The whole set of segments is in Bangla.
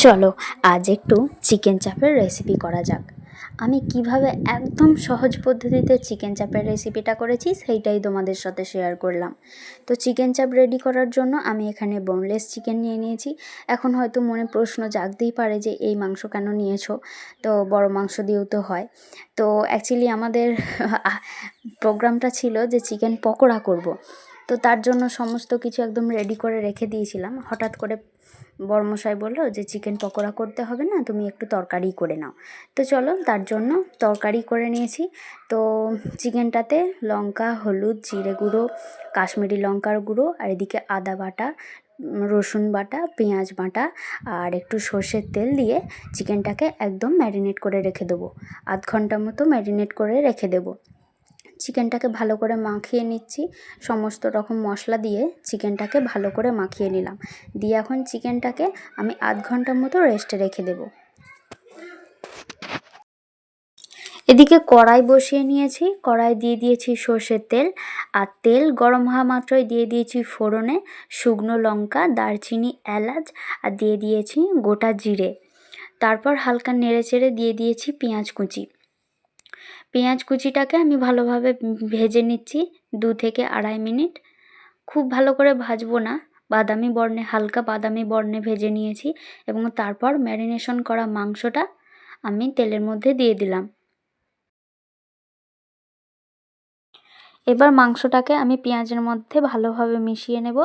চলো আজ একটু চিকেন চাপের রেসিপি করা যাক। আমি কিভাবে একদম সহজ পদ্ধতিতে চিকেন চাপের রেসিপিটা করেছি সেইটাই তোমাদের সাথে শেয়ার করলাম। তো চিকেন চাপ রেডি করার জন্য আমি এখানে বোনলেস চিকেন নিয়ে নিয়েছি। এখন হয়তো মনে প্রশ্ন জাগতেই পারে যে এই মাংস কেন নিয়েছো, তো বড় মাংস দিয়েও তো হয়। তো অ্যাকচুয়ালি আমাদের প্রোগ্রামটা ছিল যে চিকেন পকোড়া করব। তো তার জন্য সমস্ত কিছু একদম রেডি করে রেখে দিয়েছিলাম। হঠাৎ করে বড়মশাই বললো যে চিকেন পকোড়া করতে হবে না, তুমি একটু তরকারি করে নাও। তো চলো তার জন্য তরকারি করে নিয়েছি। তো চিকেনটাতে লঙ্কা, হলুদ, জিরে গুঁড়ো, কাশ্মীরি লঙ্কার গুঁড়ো, আর এদিকে আদা বাটা, রসুন বাটা, পেঁয়াজ বাটা আর একটু সর্ষের তেল দিয়ে চিকেনটাকে একদম ম্যারিনেট করে রেখে দেবো। আধ ঘন্টা মতো ম্যারিনেট করে রেখে দেবো। চিকেনটাকে ভালো করে মাখিয়ে নিচ্ছি। সমস্ত রকম মশলা দিয়ে চিকেনটাকে ভালো করে মাখিয়ে নিলাম। দিয়ে এখন চিকেনটাকে আমি আধ ঘন্টার মতো রেস্টে রেখে দেব। এদিকে কড়াই বসিয়ে নিয়েছি। কড়াই দিয়ে দিয়েছি সর্ষের তেল, আর তেল গরম হওয়া মাত্রই দিয়ে দিয়েছি ফোড়নে শুকনো লঙ্কা, দারচিনি, এলাচ, আর দিয়ে দিয়েছি গোটা জিরে। তারপর হালকা নেড়ে চেড়ে দিয়ে দিয়েছি পেঁয়াজ কুচি। পেঁয়াজ কুচিটাকে আমি ভালোভাবে ভেজে নিচ্ছি 2 থেকে 2.5 মিনিট। খুব ভালো করে ভাজবো না, বাদামি বর্ণে, হালকা বাদামি বর্ণে ভেজে নিয়েছি। এবং তারপর ম্যারিনেশন করা মাংসটা আমি তেলের মধ্যে দিয়ে দিলাম। এবার মাংসটাকে আমি পেঁয়াজের মধ্যে ভালোভাবে মিশিয়ে নেব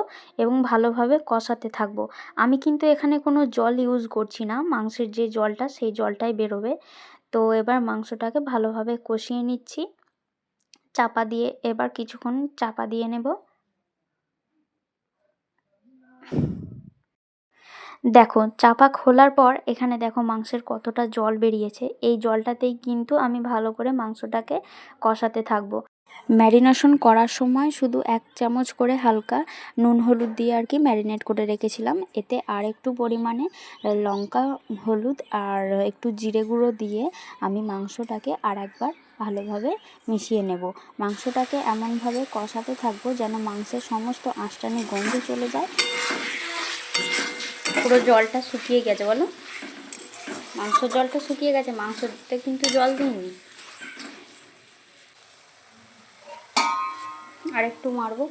এবং ভালোভাবে কষাতে থাকবো। আমি কিন্তু এখানে কোনো জল ইউজ করছি না, মাংসের যে জলটা সেই জলটাই বেরোবে। তো এবার মাংসটাকে ভালোভাবে কষিয়ে নিচ্ছি চাপা দিয়ে। এবার কিছুক্ষণ চাপা দিয়ে নেব। দেখো চাপা খোলার পর এখানে দেখো মাংসের কতটা জল বেরিয়েছে। এই জলটাতেই কিন্তু আমি ভালো করে মাংসটাকে কষাতে থাকবো। ম্যারিনেশন করার সময় শুধু 1 চামচ করে হালকা নুন হলুদ দিয়ে আর কি ম্যারিনেট করে রেখেছিলাম। এতে আর একটু পরিমাণে লঙ্কা, হলুদ আর একটু জিরে গুঁড়ো দিয়ে আমি মাংসটাকে আর একবার ভালোভাবে মিশিয়ে নেব। মাংসটাকে এমনভাবে কষাতে থাকবো যেন মাংসের সমস্ত আঁশটানি গন্ধ চলে যায়। পুরো জলটা শুকিয়ে গেছে, বলো মাংসের জলটা শুকিয়ে গেছে, মাংসতে কিন্তু জল দিইনি। আর একটু মারবো।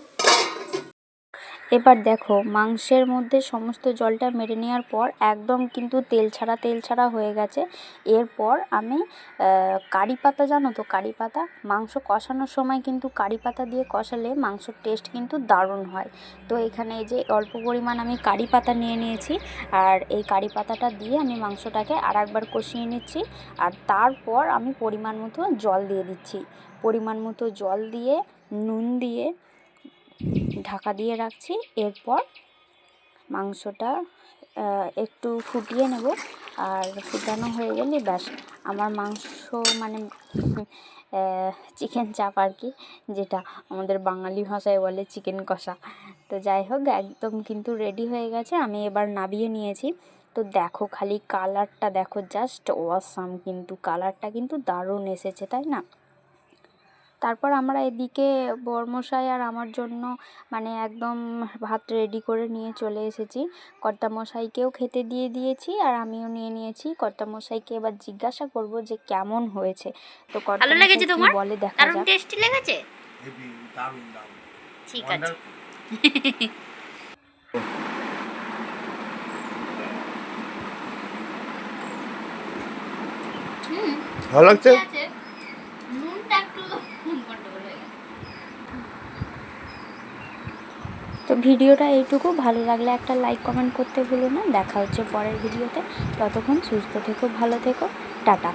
এবার দেখো মাংসের মধ্যে সমস্ত জলটা মেরে নেওয়ার পর একদম কিন্তু তেল ছাড়া হয়ে গেছে। এরপর আমি কারি পাতা, জানো তো কারি পাতা, মাংস কষানোর সময় কিন্তু কারি পাতা দিয়ে কষালে মাংসর টেস্ট কিন্তু দারুণ হয়। তো এখানে এই যে অল্প পরিমাণ আমি কারি পাতা নিয়ে নিয়েছি, আর এই কারি পাতাটা দিয়ে আমি মাংসটাকে আর একবার কষিয়ে নিচ্ছি। আর তারপর আমি পরিমাণ মতো জল দিয়ে দিচ্ছি। পরিমাণ মতো জল দিয়ে নুন দিয়ে ঢাকা দিয়ে রাখছি। এরপর মাংসটা একটু ফুটিয়ে নেব। আর ফুটানো হয়ে গেলে ব্যাস আমার মাংস, মানে চিকেন চাপ আর কি, যেটা আমাদের বাঙালি ভাষায় বলে চিকেন কষা। তো যাই হোক একদম কিন্তু রেডি হয়ে গেছে। আমি এবার নামিয়ে নিয়েছি। তো দেখো খালি কালারটা দেখো, জাস্ট অসাম, কিন্তু কালারটা কিন্তু দারুণ এসেছে, তাই না? তারপর আমরা এদিকে বরমশাই আর আমার জন্য মানে একদম ভাত রেডি করে নিয়ে চলে এসেছি। কর্তামশাইকেও খেতে দিয়ে দিয়েছি আর আমিও নিয়ে নিয়েছি। কর্তামশাইকে এবার জিজ্ঞাসা করব যে কেমন হয়েছে। তো কর্তামশাই কি বলে দেখা যাক। দারুণ টেস্টি লেগেছে? দারুণ দারুণ, ঠিক আছে। ভালো লাগছে। তো ভিডিওটা এইটুকু। ভালো লাগলে একটা লাইক কমেন্ট করতে ভুলো না। দেখা হচ্ছে পরের ভিডিওতে। ততক্ষণ সুস্থ থেকো, ভালো থেকো, টাটা।